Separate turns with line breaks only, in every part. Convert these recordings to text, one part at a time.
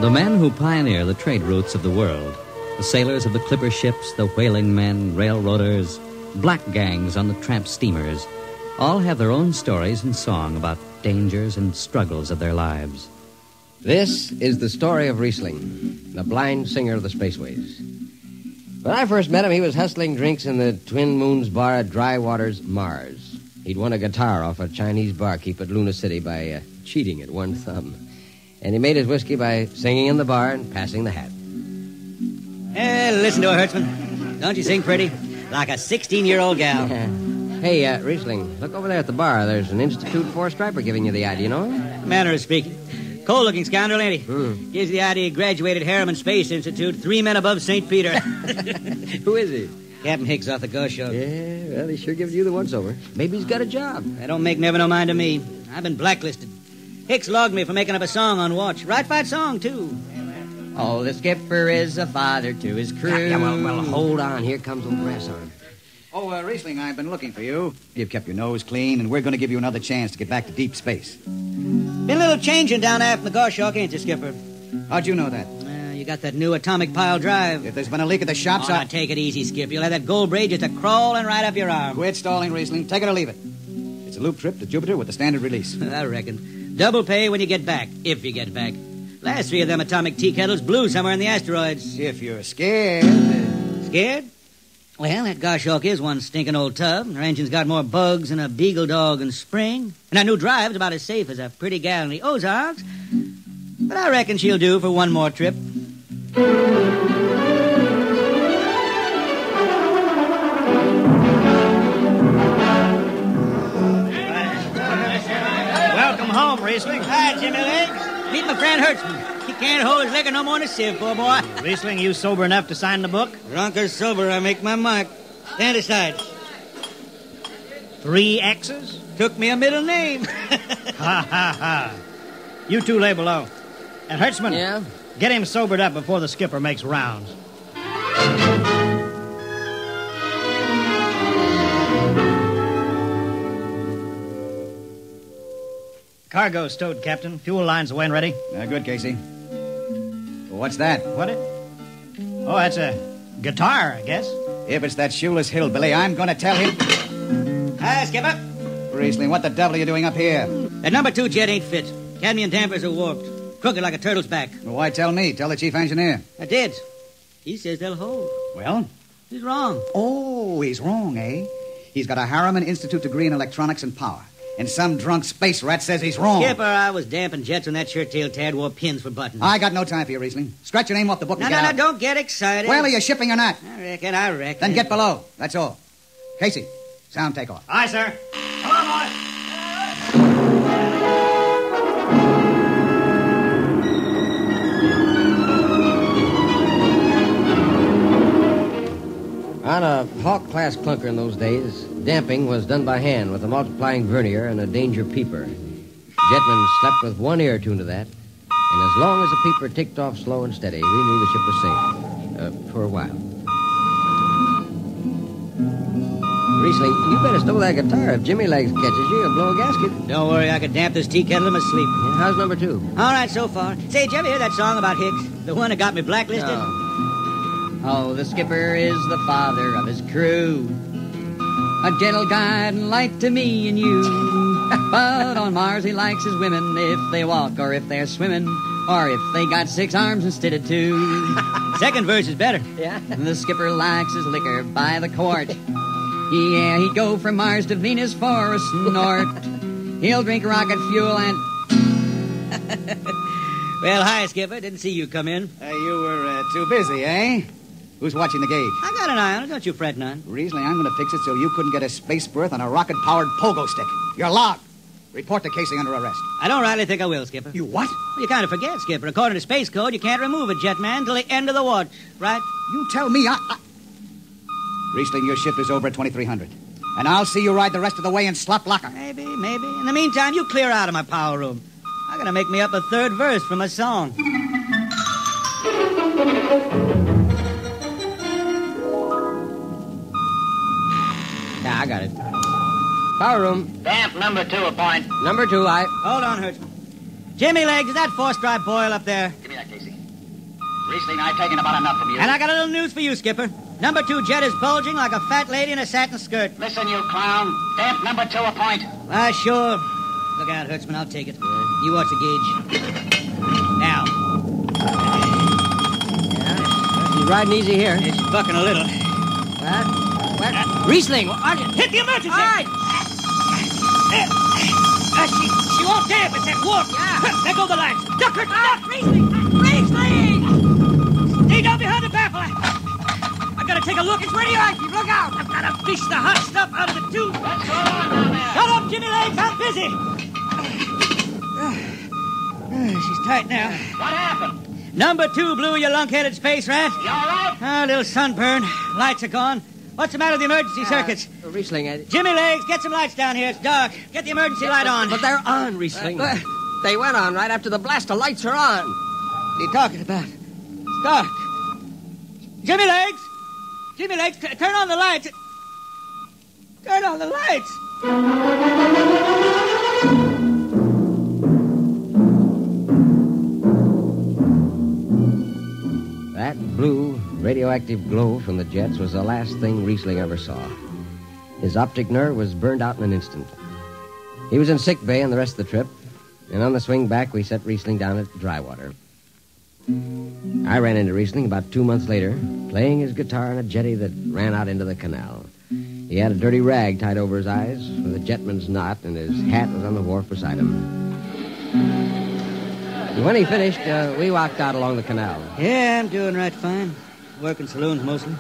The men who pioneer the trade routes of the world, the sailors of the clipper ships, the whaling men, railroaders, black gangs on the tramp steamers, all have their own stories and song about dangers and struggles of their lives.
This is the story of Reing, the blind singer of the spaceways. When I first met him, he was hustling drinks in the Twin Moons bar at Dry Waters, Mars. He'd won a guitar off a Chinese barkeep at Luna City by cheating at one thumb. And he made his whiskey by singing in the bar and passing the hat.
Listen to her, Hertzman. Don't you sing pretty? Like a 16-year-old gal.
Hey, Reing, look over there at the bar. There's an Institute four-striper giving you the ID, you know?
Manner of speaking. Cold-looking scoundrel, ain't he? Gives the ID graduated Harriman Space Institute, 3 men above St. Peter.
Who is he?
Captain Hicks off the Ghost Show.
Yeah, well, he sure gives you the once-over. Maybe he's got a job.
That don't make never no mind to me. I've been blacklisted. Hicks logged me for making up a song on watch. Right fight song, too. Oh, the skipper is a father to his crew.
Yeah, well, hold on. Here comes old brass on.
Oh, Reing, I've been looking for you. You've kept your nose clean, and we're going to give you another chance to get back to deep space.
Been a little changing down aft in the Goshawk, ain't you, Skipper?
How'd you know that?
You got that new atomic pile drive.
If there's been a leak at the shops,
now take it easy, Skip. You'll have that gold braid just a-crawling right up your arm.
Quit stalling, Reing. Take it or leave it. It's a loop trip to Jupiter with the standard release.
I reckon. Double pay when you get back, if you get back. Last 3 of them atomic tea kettles blew somewhere in the asteroids.
If you're scared.
Scared? Well, that Goshawk is one stinking old tub. Her engine's got more bugs than a beagle dog in spring. And our new drive's about as safe as a pretty gal in the Ozarks. But I reckon she'll do for one more trip.
Welcome home, Reing.
Hi, Jimmy Legs. Meet my friend Hertzman. He can't hold his liquor no more than a sieve, poor boy.
Reing, you sober enough to sign the book?
Drunk or sober, I make my mark. Stand aside.
3 X's?
Took me a middle name.
Ha, ha, ha. You two lay below. And Hertzman,
Yeah?
get him sobered up before the skipper makes rounds. Cargo stowed, Captain. Fuel lines away and ready.
Good, Casey. Well, what's that?
What it? Oh, that's a guitar, I guess.
If it's that shoeless hillbilly, I'm going to tell him.
Hi, Skipper.
Reing, what the devil are you doing up here?
That number 2 jet ain't fit. Cadmium dampers are warped. Crooked like a turtle's back.
Well, why tell me? Tell the chief engineer.
I did. He says they'll hold.
Well?
He's wrong.
Oh, he's wrong, eh? He's got a Harriman Institute degree in electronics and power. And some drunk space rat says he's wrong.
Skipper, I was damping jets when that shirt-tail tad wore pins for buttons.
I got no time for you, Reing. Scratch your name off the book and
No,
get out.
don't get excited.
Well, are you shipping or not?
I reckon.
Then get below. That's all. Casey, sound takeoff.
Aye, sir. Come on, boy.
On a Hawk-class clunker in those days, damping was done by hand with a multiplying vernier and a danger peeper. Jetmen slept with one ear tuned to that, and as long as the peeper ticked off slow and steady, we knew the ship was safe. For a while. Reing, you better stow that guitar. If Jimmy Legs catches you, he'll blow a gasket.
Don't worry, I could damp this tea kettle in my sleep.
Yeah, how's number 2?
All right, so far. Say, did you ever hear that song about Hicks? The one that got me blacklisted?
No.
Oh, the skipper is the father of his crew, a gentle guide and light to me and you. But on Mars he likes his women if they walk or if they're swimming or if they got 6 arms instead of 2.
Second verse is better.
Yeah. The skipper likes his liquor by the quart. Yeah, he'd go from Mars to Venus for a snort. He'll drink rocket fuel and...
Well, hi, Skipper. Didn't see you come in.
You were too busy, eh? Who's watching the gauge?
I got an eye on it. Don't you fret none.
Reing, I'm going to fix it so you couldn't get a space berth on a rocket-powered pogo stick. You're logged. Report to Casey under arrest.
I don't rightly think I will, Skipper.
You what?
Well, you kind of forget, Skipper. According to Space Code, you can't remove a jet man till the end of the watch, right?
You tell me Reing, your ship is over at 2300. And I'll see you ride the rest of the way in slop locker.
Maybe. In the meantime, you clear out of my power room. I'm going to make me up a 3rd verse from a song.
Yeah, I got it. Power room.
Damp number 2 a point.
Number 2,
Hold on, Hertzman. Jimmy Legs, is that 4-stripe boil up there?
Give me that, Casey.
Riesling, I've taken about enough from you.
And I got a little news for you, Skipper. Number 2 jet is bulging like a fat lady in a satin skirt.
Listen, you clown. Damp number 2 a point.
Sure. Look out, Hertzman. I'll take it. You watch the gauge. Now.
He's riding easy here.
It's bucking a little.
What? Riesling,
Hit the emergency!
All right.
She won't damp. It's that warp.
Yeah.
There go the lights. Duck her! Duck! Riesling! Riesling! Stay down behind the baffle. I gotta take a look. It's radioactive. Look out! I've gotta fish the hot stuff out of the tube.
What's going on down there?
Shut up, Jimmy Legs. I'm busy. She's tight now.
What happened?
Number 2 blew, you lunkheaded space rat.
You all right?
A little sunburn. Lights are gone. What's the matter with the emergency circuits?
Riesling,
Jimmy Legs, get some lights down here. It's dark. Get the emergency light on.
But they're on, Riesling. They went on right after the blast. The lights are on.
What are you talking about? It's dark. Jimmy Legs! Jimmy Legs, turn on the lights. Turn on the lights.
That blue, radioactive glow from the jets was the last thing Riesling ever saw. His optic nerve was burned out in an instant. He was in sick bay on the rest of the trip, and on the swing back, we set Riesling down at Drywater. I ran into Riesling about 2 months later, playing his guitar on a jetty that ran out into the canal. He had a dirty rag tied over his eyes with a jetman's knot, and his hat was on the wharf beside him. And when he finished, we walked out along the canal.
Yeah, I'm doing right fine. Working saloons mostly.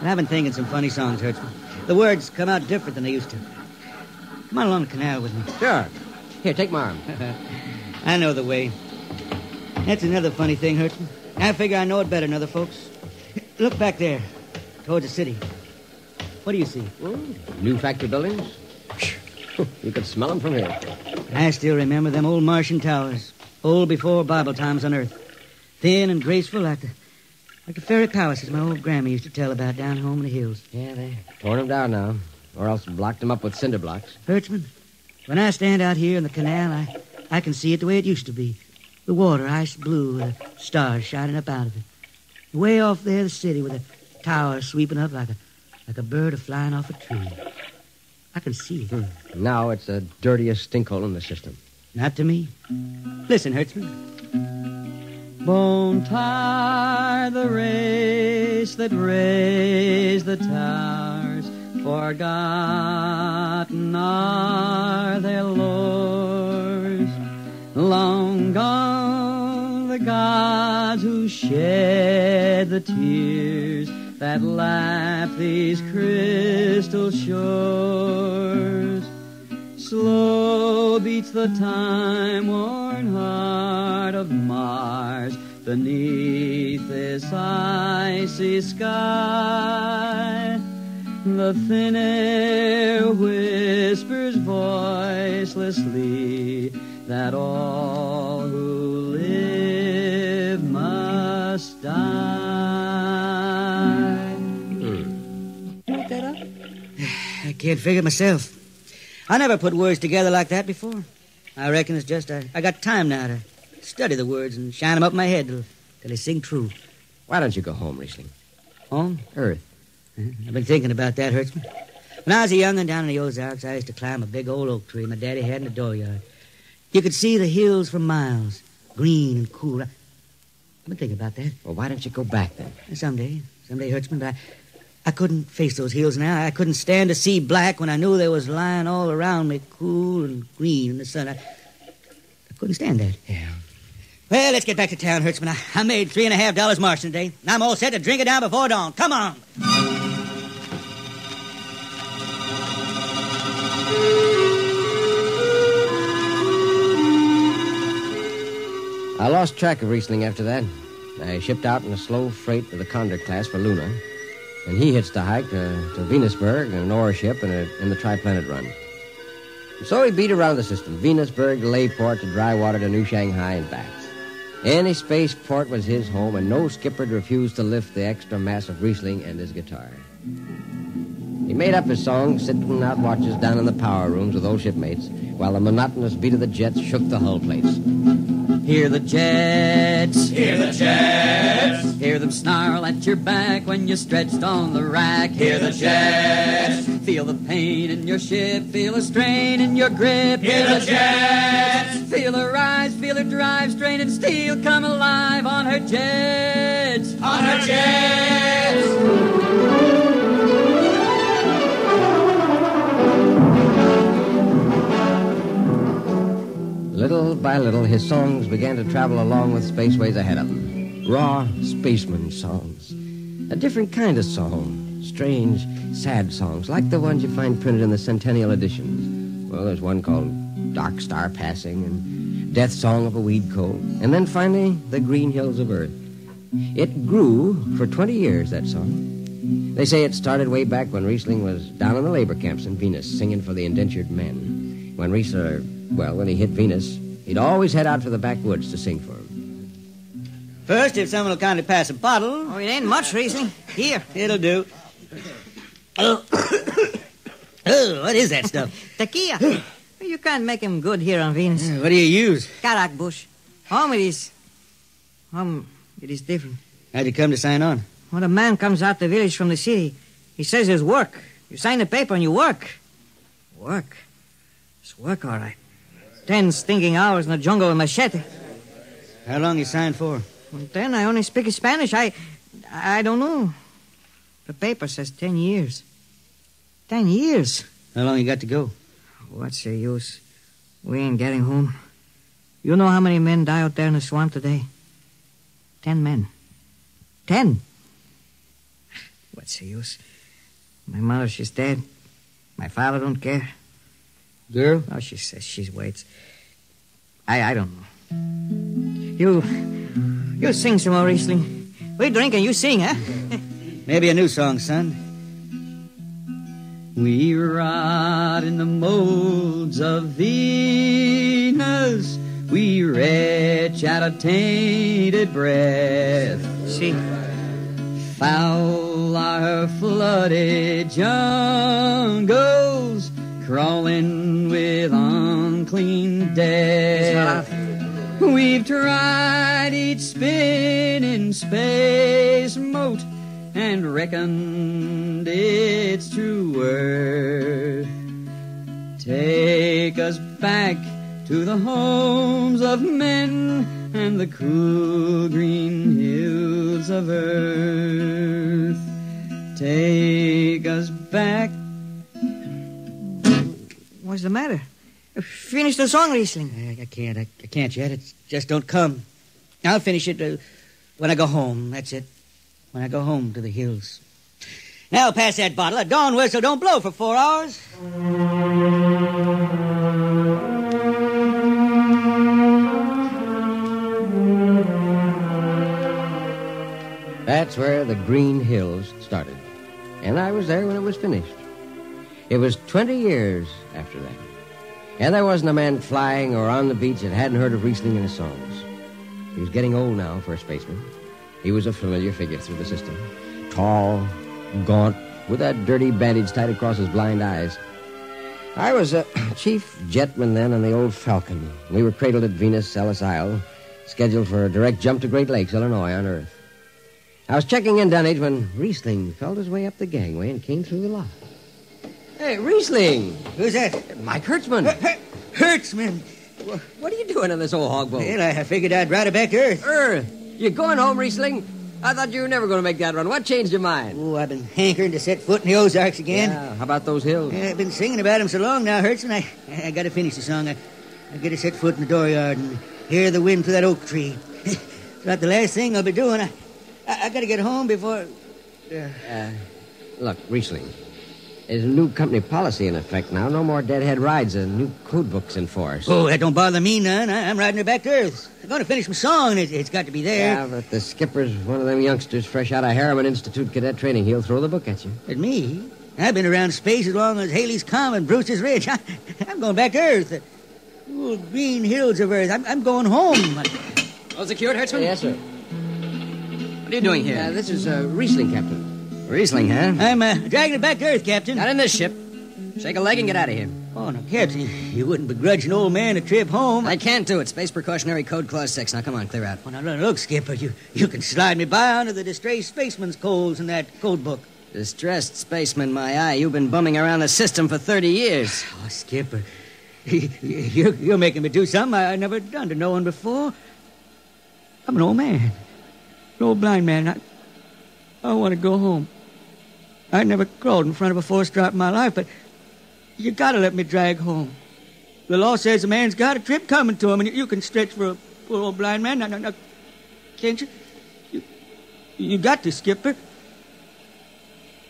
And I've been thinking some funny songs, Hertzman. The words come out different than they used to. Come on along the canal with me.
Sure. Here, take my arm.
I know the way. That's another funny thing, Hertzman. I figure I know it better than other folks. Look back there, towards the city. What do you see?
New factory buildings? You could smell them from here.
I still remember them old Martian towers, old before Bible times on Earth. Thin and graceful like the fairy palaces my old grandma used to tell about down home in the hills.
Yeah, they torn them down now, or else blocked them up with cinder blocks.
Hertzman, when I stand out here in the canal, I can see it the way it used to be. The water ice blue with the stars shining up out of it. Way off there, the city with the tower sweeping up like a bird flying off a tree. I can see it.
Now it's the dirtiest stinkhole in the system.
Not to me. Listen, Hertzman.
Won't tire the race that raised the towers, forgotten are their lores. Long gone the gods who shed the tears that lap these crystal shores. Slow beats the time-worn heart of Mars beneath this icy sky. The thin air whispers voicelessly that all who live must die.
Look that up? I can't figure it myself. I never put words together like that before. I reckon it's just I got time now to study the words and shine them up my head till they sing true.
Why don't you go home, Riesling?
Home?
Earth.
I've been thinking about that, Hertzman. When I was a young'un down in the Ozarks, I used to climb a big old oak tree my daddy had in the dooryard. You could see the hills for miles, green and cool. I've been thinking about that.
Well, why don't you go back then?
Someday, Hertzman, but I couldn't face those hills now. I couldn't stand to see black when I knew there was lying all around me, cool and green in the sun. I couldn't stand that.
Yeah.
Well, let's get back to town, Hertzman. I made $3.50 marching today, and I'm all set to drink it down before dawn. Come on.
I lost track of Riesling after that. I shipped out in a slow freight with the Condor class for Luna, and he hitched a hike to Venusberg in an ore ship in the Tri-Planet run. So he beat around the system, Venusberg to Layport to Drywater to New Shanghai and back. Any spaceport was his home, and no skipper refused to lift the extra mass of Riesling and his guitar. He made up his song sitting out watches down in the power rooms with old shipmates, while the monotonous beat of the jets shook the hull plates.
Hear the jets.
Hear the jets.
Hear them snarl at your back when you're stretched on the rack.
Hear the jets.
Feel the pain in your ship. Feel the strain in your grip.
Hear the jets.
Feel her rise, feel her drive, straining steel come alive on her jets.
On her jets.
Little by little, his songs began to travel along with Spaceways ahead of him. Raw spaceman songs. A different kind of song. Strange, sad songs, like the ones you find printed in the Centennial editions. Well, there's one called Dark Star Passing and Death Song of a Weed Coat. And then finally, The Green Hills of Earth. It grew for 20 years, that song. They say it started way back when Riesling was down in the labor camps in Venus singing for the indentured men. When when he hit Venus, he'd always head out to the backwoods to sing for him.
First, if someone will kindly pass a bottle.
Oh, it ain't much, Riesling. Here.
It'll do. Oh, what is that stuff?
Tequila. You can't make him good here on Venus.
What do you use?
Karak bush. It is different.
How'd you come to sign on?
When a man comes out the village from the city, he says there's work. You sign the paper and you work. Work? It's work, all right. 10 stinking hours in the jungle with machete.
How long you signed for?
Well, then I only speak Spanish. I don't know. The paper says 10 years. 10 years.
How long you got to go?
What's the use? We ain't getting home. You know how many men die out there in the swamp today? 10 men. 10. What's the use? My mother, she's dead. My father don't care.
Girl?
Oh, she says she waits. I don't know. You sing some more, Riesling. We drink and you sing, huh?
Maybe a new song, son.
We rot in the molds of Venus. We retch out of tainted breath.
See.
Foul are her flooded jungles, crawling with unclean death. We've tried each spinning space mote and reckoned its true worth. Take us back to the homes of men and the cool green hills of earth. Take us back.
What's the matter? Finish the song, Riesling.
I can't yet. It just don't come. I'll finish it when I go home. That's it. When I go home to the hills. Now pass that bottle. A dawn whistle don't blow for 4 hours.
That's where the Green Hills started. And I was there when it was finished. It was 20 years after that. And there wasn't a man flying or on the beach that hadn't heard of Riesling and his songs. He was getting old now for a spaceman. He was a familiar figure through the system. Tall, gaunt, with that dirty bandage tied across his blind eyes. I was a chief jetman then on the old Falcon. We were cradled at Venus, Ellis Isle, scheduled for a direct jump to Great Lakes, Illinois, on Earth. I was checking in, Dunwich, when Riesling felt his way up the gangway and came through the lock. Hey, Riesling!
Who's that?
Mike Hertzman.
Hertzman.
What are you doing on this old hog boat?
Well, I figured I'd ride it back to Earth.
Earth? You going home, Riesling? I thought you were never going to make that run. What changed your mind?
Oh, I've been hankering to set foot in the Ozarks again.
Yeah, how about those hills?
Yeah, I've been singing about them so long now, Hertzman. I got to finish the song. I got to set foot in the dooryard and hear the wind through that oak tree. It's about the last thing I'll be doing. I got to get home before...
Look, Riesling, there's a new company policy in effect now. No more deadhead rides and new code books in force.
Oh, that don't bother me none. I'm riding her back to Earth. I'm going to finish my song. It's got to be there.
Yeah, but the skipper's one of them youngsters fresh out of Harriman Institute cadet training. He'll throw the book at you.
At me? I've been around space as long as Haley's Common, Brewster's Ridge. I'm going back to Earth. Oh, green hills of Earth. I'm going home.
All secured, Hertzman?
Yes, sir.
What are you doing here?
This is Riesling, Captain.
Riesling, huh?
I'm dragging it back to Earth, Captain.
Not in this ship. Shake a leg and get out of here.
Oh, no, Captain, you wouldn't begrudge an old man a trip home.
I can't do it. Space Precautionary Code Clause 6. Now, come on, clear out.
Well, now, look, Skipper, you can slide me by under the distressed spaceman's codes in that code book.
Distressed spaceman, my eye. You've been bumming around the system for 30 years.
Oh, Skipper, you're making me do something I never done to no one before. I'm an old man. An old blind man. I want to go home. I never crawled in front of a force drop in my life, but you gotta let me drag home. The law says a man's got a trip coming to him, and you can stretch for a poor old blind man. Now, can't you? You got to, Skipper.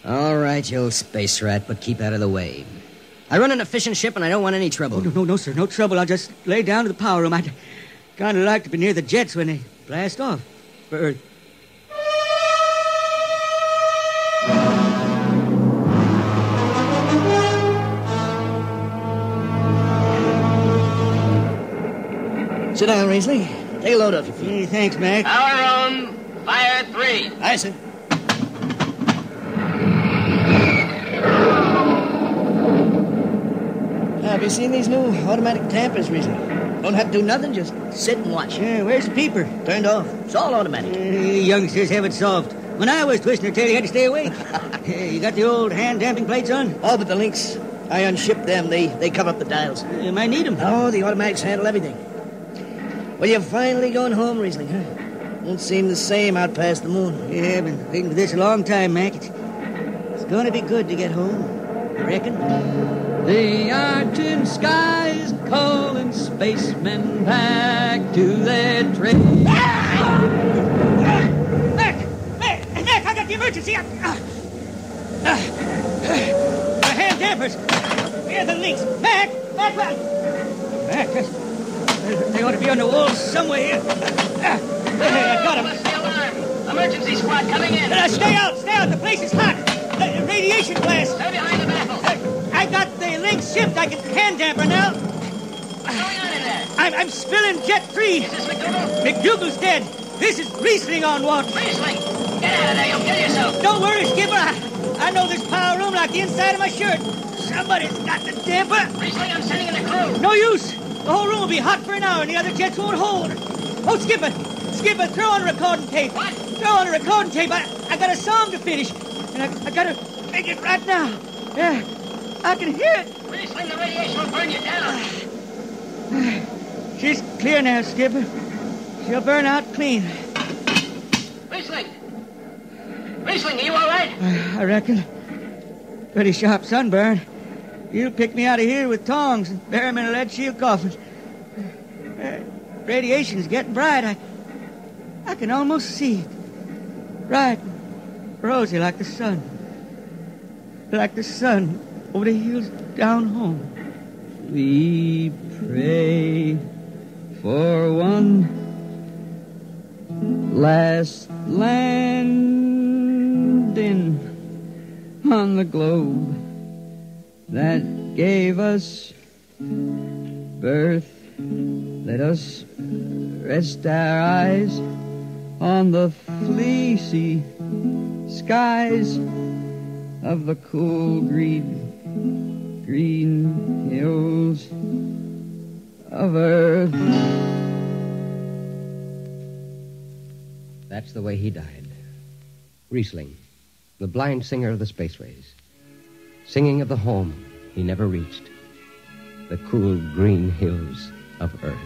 All right, you old space rat, but keep out of the way. I run an efficient ship, and I don't want any trouble.
Oh, no, sir, no trouble. I'll just lay down to the power room. I'd kind of like to be near the jets when they blast off for Earth.
Sit down, Riesling. Take a load off your feet.
Hey, thanks, Mac.
Power room, fire 3.
Aye, sir. Have you seen these new automatic tampers, Riesling? Don't have to do nothing, just sit and watch.
Yeah, where's the peeper?
Turned off. It's all automatic.
Youngsters have it soft. When I was twisting her tail, you had to stay awake. You got the old hand damping plates on?
Oh, but the links, I unshipped them. They cover up the dials.
You might need them.
Oh, the automatics handle everything. Well, you're finally going home, Riesling, huh? Won't seem the same out past the moon.
Yeah, I've been waiting for this a long time, Mac. It's going to be good to get home. You reckon?
The argent skies calling spacemen back to their trade.
Mac, I got the emergency. The hand dampers. Where are the links? Mac, they ought to be on the wall somewhere here. I got them.
The alarm. Emergency squad coming in.
Stay out. The place is hot. The radiation blast.
Stay behind the baffle.
I got the links shipped. I can hand damper now.
What's going on in there?
I'm spilling jet free.
Is this McDougal?
McDougal's dead. This is Riesling on watch.
Riesling, get out of there. You'll kill yourself.
Don't worry, Skipper. I know this power room like the inside of my shirt. Somebody's got the damper.
Riesling, I'm sending in the crew.
No use. The whole room will be hot for an hour and the other jets won't hold. Oh, Skipper, throw on recording tape.
What?
Throw on a recording tape. I got a song to finish. And I got to make it right now. Yeah, I can hear it.
Riesling, the radiation will burn you down.
She's clear now, Skipper. She'll burn out clean.
Riesling, are you all right?
I reckon. Pretty sharp sunburn. You'll pick me out of here with tongs and bury me in a lead shield coffin. Radiation's getting bright. I can almost see it. Bright and rosy like the sun. Like the sun over the hills down home.
We pray for one last landing on the globe that gave us birth. Let us rest our eyes on the fleecy skies of the cool green hills of Earth.
That's the way he died. Riesling, the blind singer of the spaceways, singing of the home he never reached, the cool green hills of Earth.